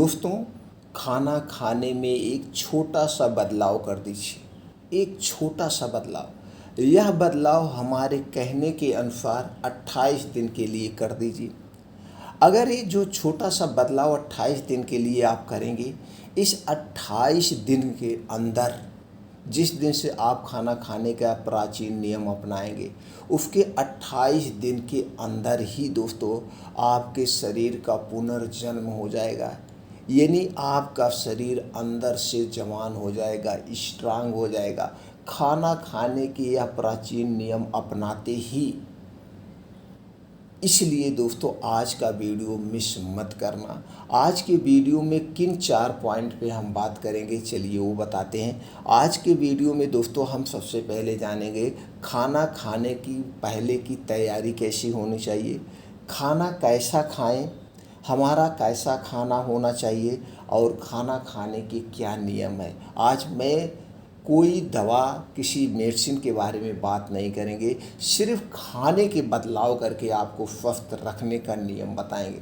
दोस्तों, खाना खाने में एक छोटा सा बदलाव कर दीजिए। एक छोटा सा बदलाव, यह बदलाव हमारे कहने के अनुसार 28 दिन के लिए कर दीजिए। अगर ये जो छोटा सा बदलाव 28 दिन के लिए आप करेंगे, इस 28 दिन के अंदर जिस दिन से आप खाना खाने का प्राचीन नियम अपनाएंगे, उसके 28 दिन के अंदर ही दोस्तों आपके शरीर का पुनर्जन्म हो जाएगा। यानी आपका शरीर अंदर से जवान हो जाएगा, स्ट्रांग हो जाएगा। खाना खाने के यह प्राचीन नियम अपनाते ही। इसलिए दोस्तों आज का वीडियो मिस मत करना। आज के वीडियो में किन 4 पॉइंट पे हम बात करेंगे, चलिए वो बताते हैं। आज के वीडियो में दोस्तों हम सबसे पहले जानेंगे खाना खाने की पहले की तैयारी कैसी होनी चाहिए, खाना कैसा खाएं, हमारा कैसा खाना होना चाहिए और खाना खाने के क्या नियम है। आज मैं कोई दवा, किसी मेडिसिन के बारे में बात नहीं करेंगे, सिर्फ खाने के बदलाव करके आपको स्वस्थ रखने का नियम बताएंगे।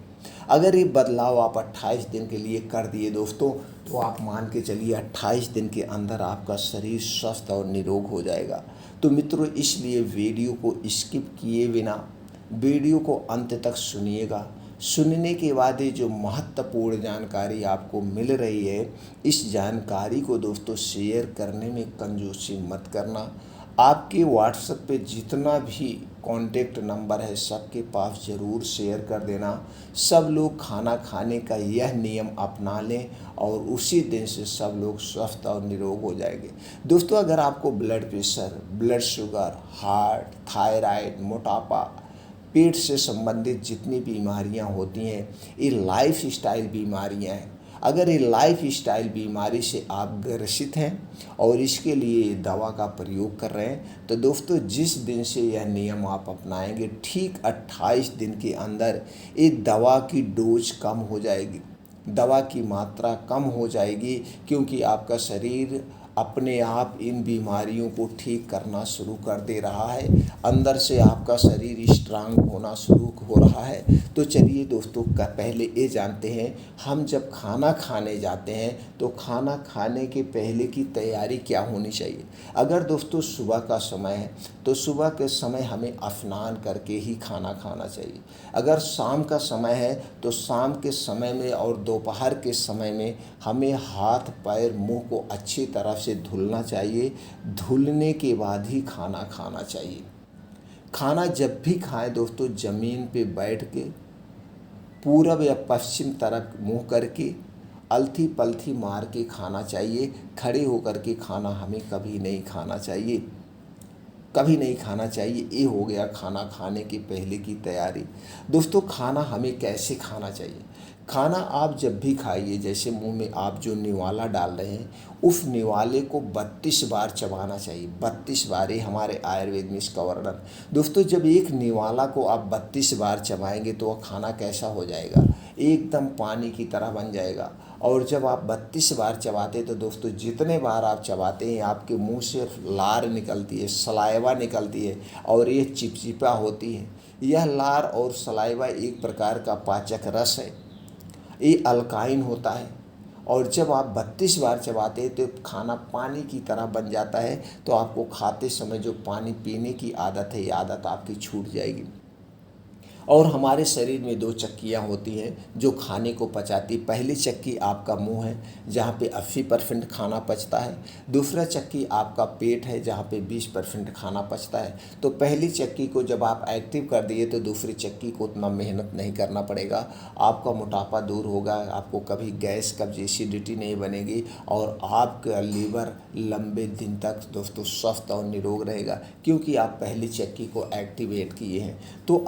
अगर ये बदलाव आप 28 दिन के लिए कर दिए दोस्तों, तो आप मान के चलिए 28 दिन के अंदर आपका शरीर स्वस्थ और निरोग हो जाएगा। तो मित्रों, इसलिए वीडियो को स्किप किए बिना वीडियो को अंत तक सुनिएगा। सुनने के बाद ये जो महत्वपूर्ण जानकारी आपको मिल रही है, इस जानकारी को दोस्तों शेयर करने में कंजूसी मत करना। आपके व्हाट्सएप पे जितना भी कॉन्टेक्ट नंबर है सबके पास ज़रूर शेयर कर देना। सब लोग खाना खाने का यह नियम अपना लें और उसी दिन से सब लोग स्वस्थ और निरोग हो जाएंगे। दोस्तों, अगर आपको blood pressure, blood sugar, heart, thyroid, मोटापा, पेट से संबंधित जितनी बीमारियां होती हैं, ये लाइफ स्टाइल बीमारियां हैं। अगर ये लाइफ स्टाइल बीमारी से आप ग्रसित हैं और इसके लिए दवा का प्रयोग कर रहे हैं, तो दोस्तों जिस दिन से यह नियम आप अपनाएंगे, ठीक 28 दिन के अंदर ये दवा की डोज कम हो जाएगी, दवा की मात्रा कम हो जाएगी, क्योंकि आपका शरीर अपने आप इन बीमारियों को ठीक करना शुरू कर दे रहा है। अंदर से आपका शरीर स्ट्रांग होना शुरू हो रहा है। तो चलिए दोस्तों, का पहले ये जानते हैं, हम जब खाना खाने जाते हैं तो खाना खाने के पहले की तैयारी क्या होनी चाहिए। अगर दोस्तों सुबह का समय है तो सुबह के समय हमें स्नान करके ही खाना खाना चाहिए। अगर शाम का समय है तो शाम के समय में और दोपहर के समय में हमें हाथ पैर मुंह को अच्छी तरह से धुलना चाहिए। धुलने के बाद ही खाना खाना चाहिए। खाना जब भी खाएं दोस्तों, ज़मीन पे बैठ के पूरब या पश्चिम तरफ मुंह करके अलथी पलथी मार के खाना चाहिए। खड़े होकर के खाना हमें कभी नहीं खाना चाहिए, कभी नहीं खाना चाहिए। ये हो गया खाना खाने के पहले की तैयारी। दोस्तों, खाना हमें कैसे खाना चाहिए। खाना आप जब भी खाइए, जैसे मुंह में आप जो निवाला डाल रहे हैं, उस निवाले को 32 बार चबाना चाहिए। 32 बार, ये हमारे आयुर्वेद में इसका वर्णन। दोस्तों, जब एक निवाला को आप 32 बार चबाएंगे तो वह खाना कैसा हो जाएगा, एकदम पानी की तरह बन जाएगा। और जब आप 32 बार चबाते हैं तो दोस्तों जितने बार आप चबाते हैं, आपके मुंह से लार निकलती है, सलाइवा निकलती है और ये चिपचिपा होती है। यह लार और सलाइवा एक प्रकार का पाचक रस है, ये अल्काइन होता है। और जब आप 32 बार चबाते हैं तो खाना पानी की तरह बन जाता है। तो आपको खाते समय जो पानी पीने की आदत है, ये आदत आपकी छूट जाएगी। और हमारे शरीर में 2 चक्कियाँ होती हैं जो खाने को पचाती। पहली चक्की आपका मुंह है, जहाँ पे 80% खाना पचता है। दूसरा चक्की आपका पेट है, जहाँ पे 20% खाना पचता है। तो पहली चक्की को जब आप एक्टिव कर दिए तो दूसरी चक्की को उतना मेहनत नहीं करना पड़ेगा। आपका मोटापा दूर होगा, आपको कभी गैस, कब्ज, एसिडिटी नहीं बनेगी और आपका लीवर लंबे दिन तक दोस्तों स्वस्थ और निरोग रहेगा, क्योंकि आप पहली चक्की को एक्टिवेट किए हैं। तो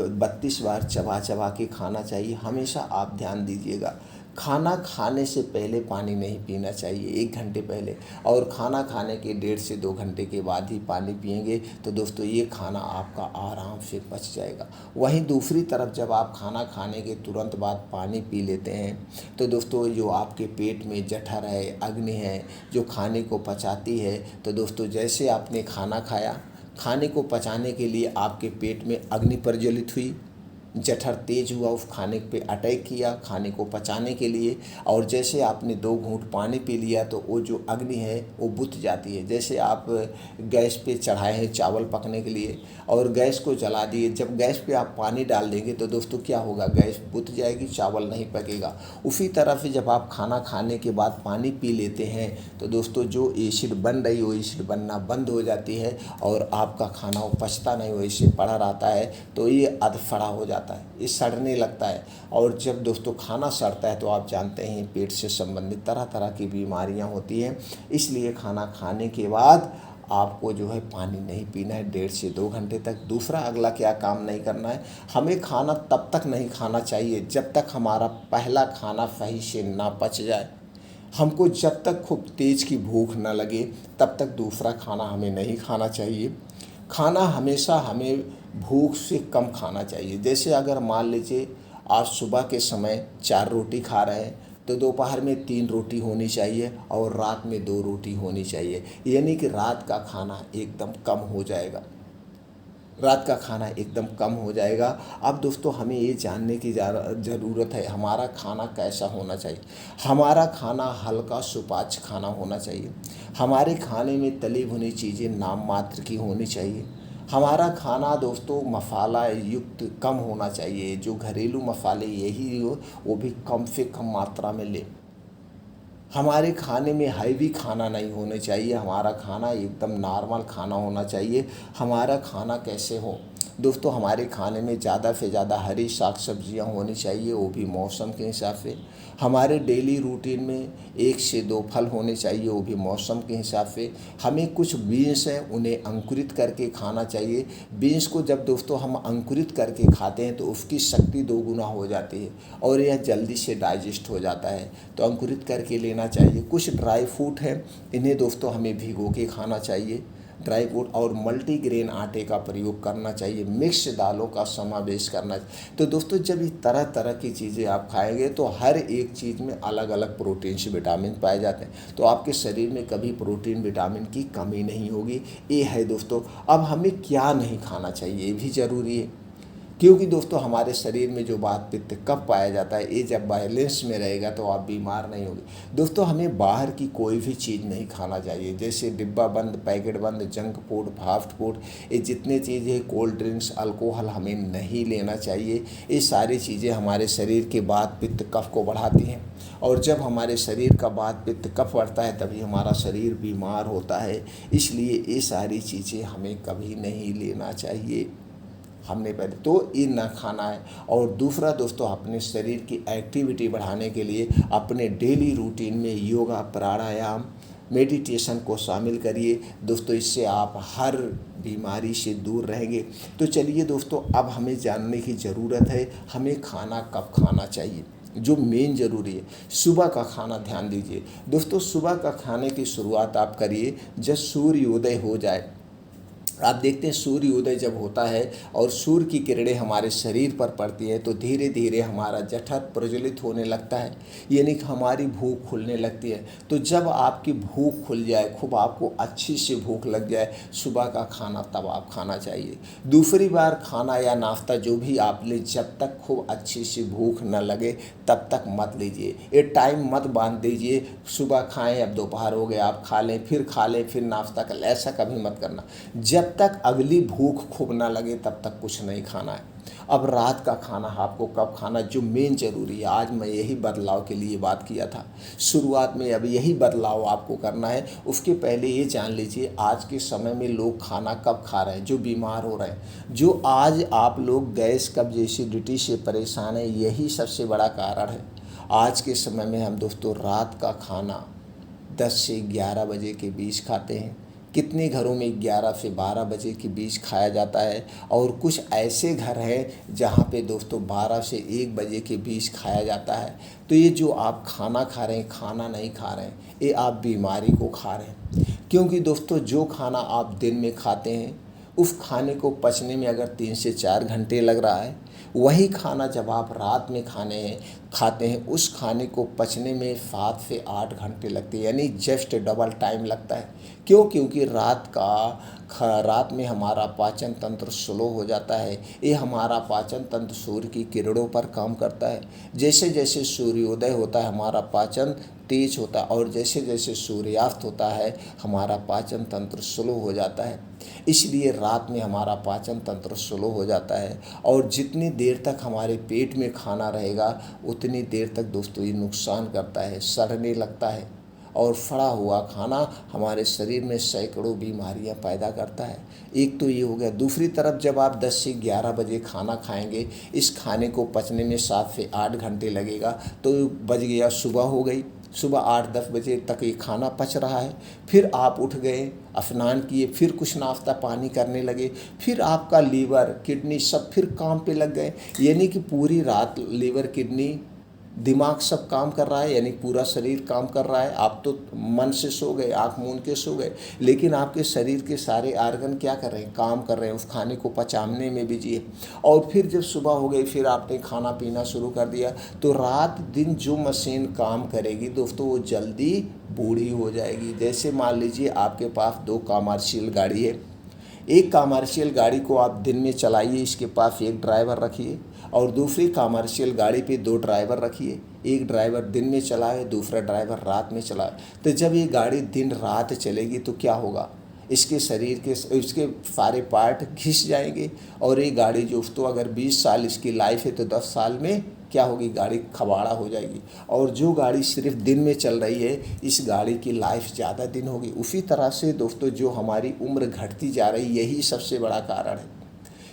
32 बार चबा चबा के खाना चाहिए। हमेशा आप ध्यान दीजिएगा, खाना खाने से पहले पानी नहीं पीना चाहिए, 1 घंटे पहले। और खाना खाने के 1.5 से 2 घंटे के बाद ही पानी पिएंगे तो दोस्तों ये खाना आपका आराम से पच जाएगा। वहीं दूसरी तरफ जब आप खाना खाने के तुरंत बाद पानी पी लेते हैं तो दोस्तों जो आपके पेट में जठर है, अग्नि है, जो खाने को पचाती है, तो दोस्तों जैसे आपने खाना खाया, खाने को पचाने के लिए आपके पेट में अग्नि प्रज्वलित हुई, जठर तेज हुआ, उस खाने पे अटैक किया खाने को पचाने के लिए, और जैसे आपने 2 घूंट पानी पी लिया तो वो जो अग्नि है वो बुझ जाती है। जैसे आप गैस पे चढ़ाए हैं चावल पकने के लिए और गैस को जला दिए, जब गैस पे आप पानी डाल देंगे तो दोस्तों क्या होगा, गैस बुझ जाएगी, चावल नहीं पकेगा। उसी तरह से जब आप खाना खाने के बाद पानी पी लेते हैं तो दोस्तों जो एसिड बन रही है वो एसिड बनना बंद हो जाती है और आपका खाना वो पचता नहीं, वो ऐसे पड़ा रहता है, तो ये अधफड़ा हो जाता है, ये सड़ने लगता है। और जब दोस्तों खाना सड़ता है तो आप जानते हैं पेट से संबंधित तरह तरह की बीमारियां होती हैं। इसलिए खाना खाने के बाद आपको जो है पानी नहीं पीना है 1.5 से 2 घंटे तक। दूसरा अगला क्या काम नहीं करना है, हमें खाना तब तक नहीं खाना चाहिए जब तक हमारा पहला खाना सही से ना पच जाए। हमको जब तक खूब तेज़ की भूख न लगे तब तक दूसरा खाना हमें नहीं खाना चाहिए। खाना हमेशा हमें भूख से कम खाना चाहिए। जैसे अगर मान लीजिए आज सुबह के समय 4 रोटी खा रहे हैं तो दोपहर में 3 रोटी होनी चाहिए और रात में 2 रोटी होनी चाहिए, यानी कि रात का खाना एकदम कम हो जाएगा, रात का खाना एकदम कम हो जाएगा। अब दोस्तों हमें ये जानने की ज़रूरत है हमारा खाना कैसा होना चाहिए। हमारा खाना हल्का सुपाच्य खाना होना चाहिए। हमारे खाने में तली भुनी चीज़ें नाम मात्र की होनी चाहिए। हमारा खाना दोस्तों मसाला युक्त कम होना चाहिए, जो घरेलू मसाले यही हो वो भी कम से कम मात्रा में लें। हमारे खाने में हैवी खाना नहीं होना चाहिए, हमारा खाना एकदम नॉर्मल खाना होना चाहिए। हमारा खाना कैसे हो दोस्तों, हमारे खाने में ज़्यादा से ज़्यादा हरी साग सब्जियां होनी चाहिए, वो भी मौसम के हिसाब से। हमारे डेली रूटीन में 1 से 2 फल होने चाहिए, वो भी मौसम के हिसाब से। हमें कुछ बीन्स हैं उन्हें अंकुरित करके खाना चाहिए। बीन्स को जब दोस्तों हम अंकुरित करके खाते हैं तो उसकी शक्ति 2 गुना हो जाती है और यह जल्दी से डाइजेस्ट हो जाता है, तो अंकुरित करके लेना चाहिए। कुछ ड्राई फ्रूट हैं, इन्हें दोस्तों हमें भिगो के खाना चाहिए। ड्राई फ्रूट और मल्टीग्रेन आटे का प्रयोग करना चाहिए, मिक्स दालों का समावेश करना चाहिए। तो दोस्तों जब ये तरह तरह की चीज़ें आप खाएंगे तो हर एक चीज़ में अलग अलग प्रोटीन से विटामिन पाए जाते हैं, तो आपके शरीर में कभी प्रोटीन विटामिन की कमी नहीं होगी। ये है दोस्तों। अब हमें क्या नहीं खाना चाहिए ये भी ज़रूरी है, क्योंकि दोस्तों हमारे शरीर में जो वात पित्त कफ पाया जाता है ये जब बैलेंस में रहेगा तो आप बीमार नहीं होगे। दोस्तों हमें बाहर की कोई भी चीज़ नहीं खाना चाहिए, जैसे डिब्बा बंद, पैकेट बंद, जंक फूड, फास्ट फूड, ये जितने चीज़ें, कोल्ड ड्रिंक्स, अल्कोहल हमें नहीं लेना चाहिए। ये सारी चीज़ें हमारे शरीर के वात पित्त कफ को बढ़ाती हैं और जब हमारे शरीर का वात पित्त कफ बढ़ता है तभी हमारा शरीर बीमार होता है। इसलिए ये सारी चीज़ें हमें कभी नहीं लेना चाहिए। हमने पहले तो ये ना खाना है। और दूसरा दोस्तों अपने शरीर की एक्टिविटी बढ़ाने के लिए अपने डेली रूटीन में योगा, प्राणायाम, मेडिटेशन को शामिल करिए दोस्तों, इससे आप हर बीमारी से दूर रहेंगे। तो चलिए दोस्तों अब हमें जानने की ज़रूरत है हमें खाना कब खाना चाहिए, जो मेन ज़रूरी है। सुबह का खाना ध्यान दीजिए दोस्तों, सुबह का खाने की शुरुआत आप करिए जब सूर्योदय हो जाए। आप देखते हैं सूर्योदय जब होता है और सूर्य की किरणें हमारे शरीर पर पड़ती हैं तो धीरे धीरे हमारा जठर प्रज्वलित होने लगता है, यानी कि हमारी भूख खुलने लगती है। तो जब आपकी भूख खुल जाए, खूब आपको अच्छी सी भूख लग जाए, सुबह का खाना तब आप खाना चाहिए। दूसरी बार खाना या नाश्ता जो भी आप लें, जब तक खूब अच्छी सी भूख न लगे तब तक मत लीजिए। ये टाइम मत बांध दीजिए, सुबह खाएं अब दोपहर हो गया आप खा लें, फिर नाश्ता कर लें, ऐसा कभी मत करना। जब तक अगली भूख खूब ना लगे तब तक कुछ नहीं खाना है। अब रात का खाना आपको कब खाना, जो मेन ज़रूरी है, आज मैं यही बदलाव के लिए बात किया था शुरुआत में, अब यही बदलाव आपको करना है। उसके पहले ये जान लीजिए आज के समय में लोग खाना कब खा रहे हैं, जो बीमार हो रहे हैं, जो आज आप लोग गैस कब्ज एसिडिटी से परेशान है, यही सबसे बड़ा कारण है। आज के समय में हम दोस्तों रात का खाना 10 से 11 बजे के बीच खाते हैं। कितने घरों में 11 से 12 बजे के बीच खाया जाता है और कुछ ऐसे घर हैं जहाँ पे दोस्तों 12 से 1 बजे के बीच खाया जाता है। तो ये जो आप खाना खा रहे हैं, खाना नहीं खा रहे हैं, ये आप बीमारी को खा रहे हैं। क्योंकि दोस्तों जो खाना आप दिन में खाते हैं उस खाने को पचने में अगर 3 से 4 घंटे लग रहा है, वही खाना जब आप रात में खाने हैं खाते हैं उस खाने को पचने में 7 से 8 घंटे लगते हैं, यानी जस्ट डबल टाइम लगता है। क्यों? क्योंकि रात में हमारा पाचन तंत्र स्लो हो जाता है। ये हमारा पाचन तंत्र सूर्य की किरणों पर काम करता है। जैसे जैसे सूर्योदय होता है हमारा पाचन तेज होता है, और जैसे जैसे सूर्यास्त होता है हमारा पाचन तंत्र स्लो हो जाता है। इसलिए रात में हमारा पाचन तंत्र स्लो हो जाता है, और जितनी देर तक हमारे पेट में खाना रहेगा उतनी देर तक दोस्तों ये नुकसान करता है, सड़ने लगता है, और सड़ा हुआ खाना हमारे शरीर में सैकड़ों बीमारियां पैदा करता है। एक तो ये हो गया। दूसरी तरफ जब आप 10 से 11 बजे खाना खाएंगे, इस खाने को पचने में 7 से 8 घंटे लगेगा, तो बज गया सुबह हो गई। सुबह 8-10 बजे तक ये खाना पच रहा है। फिर आप उठ गए, स्नान किए, फिर कुछ नाश्ता पानी करने लगे, फिर आपका लीवर किडनी सब फिर काम पे लग गए। यानी कि पूरी रात लीवर किडनी दिमाग सब काम कर रहा है, यानी पूरा शरीर काम कर रहा है। आप तो मन से सो गए, आँख मूंद के सो गए, लेकिन आपके शरीर के सारे आर्गन क्या कर रहे हैं? काम कर रहे हैं, उस खाने को पचाने में बिजी है। और फिर जब सुबह हो गई, फिर आपने खाना पीना शुरू कर दिया, तो रात दिन जो मशीन काम करेगी दोस्तों वो जल्दी बूढ़ी हो जाएगी। जैसे मान लीजिए आपके पास 2 कमर्शियल गाड़ी है। एक कमर्शियल गाड़ी को आप दिन में चलाइए, इसके पास एक ड्राइवर रखिए, और दूसरी कमर्शियल गाड़ी पे 2 ड्राइवर रखिए। एक ड्राइवर दिन में चलाए, दूसरा ड्राइवर रात में चलाए। तो जब ये गाड़ी दिन रात चलेगी तो क्या होगा? इसके शरीर के इसके सारे पार्ट घिस जाएंगे, और ये गाड़ी जो तो अगर 20 साल इसकी लाइफ है तो 10 साल में क्या होगी? गाड़ी खबाड़ा हो जाएगी। और जो गाड़ी सिर्फ दिन में चल रही है, इस गाड़ी की लाइफ ज़्यादा दिन होगी। उसी तरह से दोस्तों जो हमारी उम्र घटती जा रही, यही सबसे बड़ा कारण है।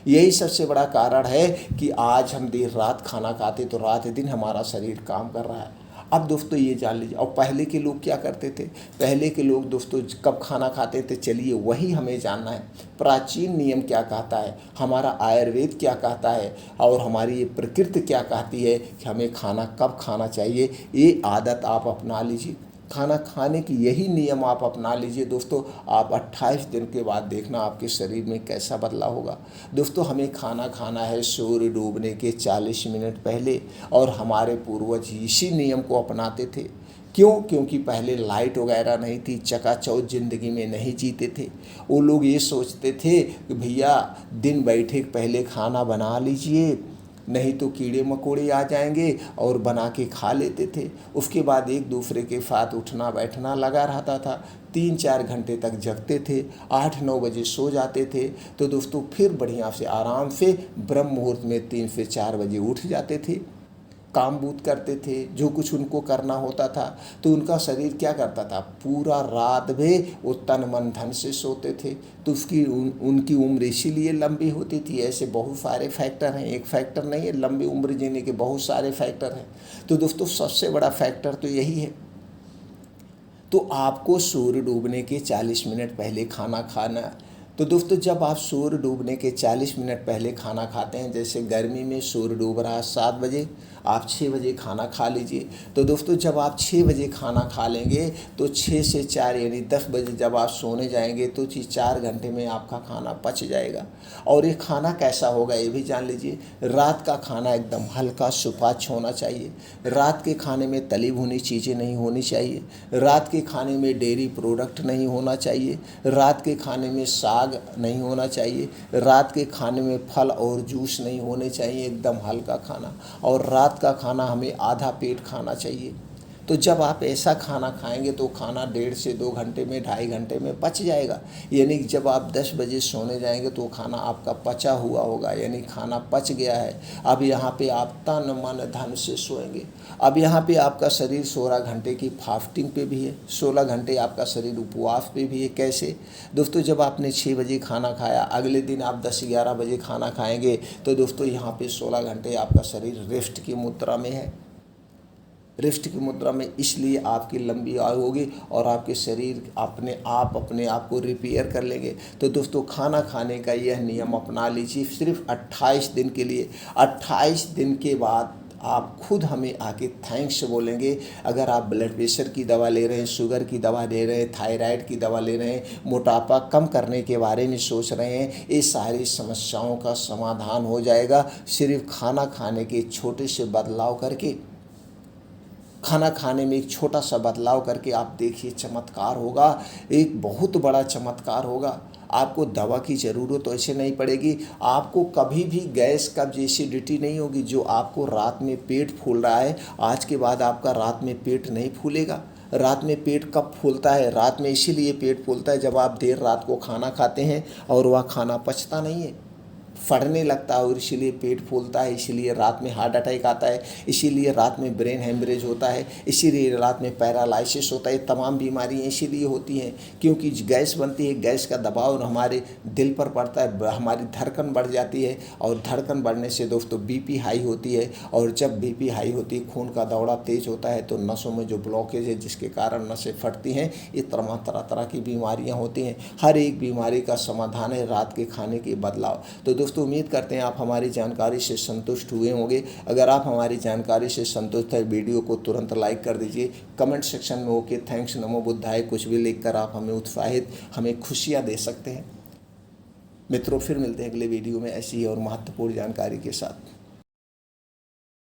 यही सबसे बड़ा कारण है कि आज हम देर रात खाना खाते तो रात दिन हमारा शरीर काम कर रहा है। अब दोस्तों ये जान लीजिए, और पहले के लोग क्या करते थे? पहले के लोग दोस्तों कब खाना खाते थे, चलिए वही हमें जानना है। प्राचीन नियम क्या कहता है, हमारा आयुर्वेद क्या कहता है, और हमारी ये प्रकृति क्या कहती है कि हमें खाना कब खाना चाहिए, ये आदत आप अपना लीजिए। खाना खाने की यही नियम आप अपना लीजिए दोस्तों। आप 28 दिन के बाद देखना आपके शरीर में कैसा बदलाव होगा। दोस्तों हमें खाना खाना है सूर्य डूबने के 40 मिनट पहले, और हमारे पूर्वज इसी नियम को अपनाते थे। क्यों? क्योंकि पहले लाइट वगैरह नहीं थी, चकाचौंध ज़िंदगी में नहीं जीते थे। वो लोग ये सोचते थे कि भैया दिन बैठे पहले खाना बना लीजिए, नहीं तो कीड़े मकोड़े आ जाएंगे, और बना के खा लेते थे। उसके बाद एक दूसरे के साथ उठना बैठना लगा रहता था। 3-4 घंटे तक जगते थे, 8-9 बजे सो जाते थे। तो दोस्तों फिर बढ़िया से आराम से ब्रह्म मुहूर्त में 3 से 4 बजे उठ जाते थे, काम बूत करते थे, जो कुछ उनको करना होता था। तो उनका शरीर क्या करता था? पूरा रात भर वो तन मन धन से सोते थे। तो उनकी उम्र इसीलिए लंबी होती थी। ऐसे बहुत सारे फैक्टर हैं, एक फैक्टर नहीं है, लंबी उम्र जीने के बहुत सारे फैक्टर हैं। तो दोस्तों सबसे बड़ा फैक्टर तो यही है। तो आपको सूर्य डूबने के 40 मिनट पहले खाना खाना। तो दोस्तों जब आप सूर्य डूबने के 40 मिनट पहले खाना खाते हैं, जैसे गर्मी में सूर्य डूब रहा है 7 बजे, आप 6 बजे खाना खा लीजिए। तो दोस्तों जब आप 6 बजे खाना खा लेंगे तो 6 से 4 यानी 10 बजे जब आप सोने जाएंगे तो 4 घंटे में आपका खाना पच जाएगा। और ये खाना कैसा होगा ये भी जान लीजिए। रात का खाना एकदम हल्का सुपाच्य होना चाहिए। रात के खाने में तली भुनी चीज़ें नहीं होनी चाहिए। रात के खाने में डेयरी प्रोडक्ट नहीं होना चाहिए। रात के खाने में साग नहीं होना चाहिए। रात के खाने में फल और जूस नहीं होने चाहिए, एकदम हल्का खाना। और रात का खाना हमें आधा पेट खाना चाहिए। तो जब आप ऐसा खाना खाएंगे तो खाना 1.5 से 2 घंटे में 2.5 घंटे में पच जाएगा। यानी कि जब आप 10 बजे सोने जाएंगे तो खाना आपका पचा हुआ होगा, यानी खाना पच गया है। अब यहाँ पे आप तन मन धन से सोएंगे। अब यहाँ पे आपका शरीर 16 घंटे की फास्टिंग पे भी है, 16 घंटे आपका शरीर उपवास पे भी है। कैसे दोस्तों? जब आपने 6 बजे खाना खाया, अगले दिन आप 10-11 बजे खाना खाएंगे, तो दोस्तों यहाँ पे 16 घंटे आपका शरीर रेस्ट की मुद्रा में है। रेस्ट की मुद्रा में इसलिए आपकी लंबी आयु होगी और आपके शरीर अपने आप को रिपेयर कर लेंगे। तो दोस्तों खाना खाने का यह नियम अपना लीजिए सिर्फ 28 दिन के लिए। 28 दिन के बाद आप खुद हमें आके थैंक्स बोलेंगे। अगर आप ब्लड प्रेशर की दवा ले रहे हैं, शुगर की दवा ले रहे हैं, थायराइड की दवा ले रहे हैं, मोटापा कम करने के बारे में सोच रहे हैं, ये सारी समस्याओं का समाधान हो जाएगा सिर्फ खाना खाने के छोटे से बदलाव करके। खाना खाने में एक छोटा सा बदलाव करके आप देखिए, चमत्कार होगा, एक बहुत बड़ा चमत्कार होगा। आपको दवा की ज़रूरत तो ऐसे नहीं पड़ेगी, आपको कभी भी गैस कब्ज एसिडिटी नहीं होगी। जो आपको रात में पेट फूल रहा है, आज के बाद आपका रात में पेट नहीं फूलेगा। रात में पेट कब फूलता है? रात में इसीलिए पेट फूलता है जब आप देर रात को खाना खाते हैं और वह खाना पचता नहीं है, फटने लगता है और इसीलिए पेट फूलता है, इसीलिए रात में हार्ट अटैक आता है, इसीलिए रात में ब्रेन हेमरेज होता है, इसीलिए रात में पैरालाइसिस होता है। तमाम बीमारियां इसीलिए होती हैं क्योंकि गैस बनती है, गैस का दबाव हमारे दिल पर पड़ता है, हमारी धड़कन बढ़ जाती है और धड़कन बढ़ने से दोस्तों बीपी हाई होती है, और जब बीपी हाई होती है, खून का दौड़ा तेज होता है, तो नसों में जो ब्लॉकेज है जिसके कारण नसें फटती हैं, ये तरह तरह की बीमारियाँ होती हैं। हर एक बीमारी का समाधान है रात के खाने के बदलाव। तो दोस्तों उम्मीद करते हैं आप हमारी जानकारी से संतुष्ट हुए होंगे। अगर आप हमारी जानकारी से संतुष्ट है, वीडियो को तुरंत लाइक कर दीजिए। कमेंट सेक्शन में ओके, थैंक्स, नमो बुद्धाय कुछ भी लिखकर आप हमें उत्साहित, हमें खुशियाँ दे सकते हैं। मित्रों, फिर मिलते हैं अगले वीडियो में ऐसी ही और महत्वपूर्ण जानकारी के साथ।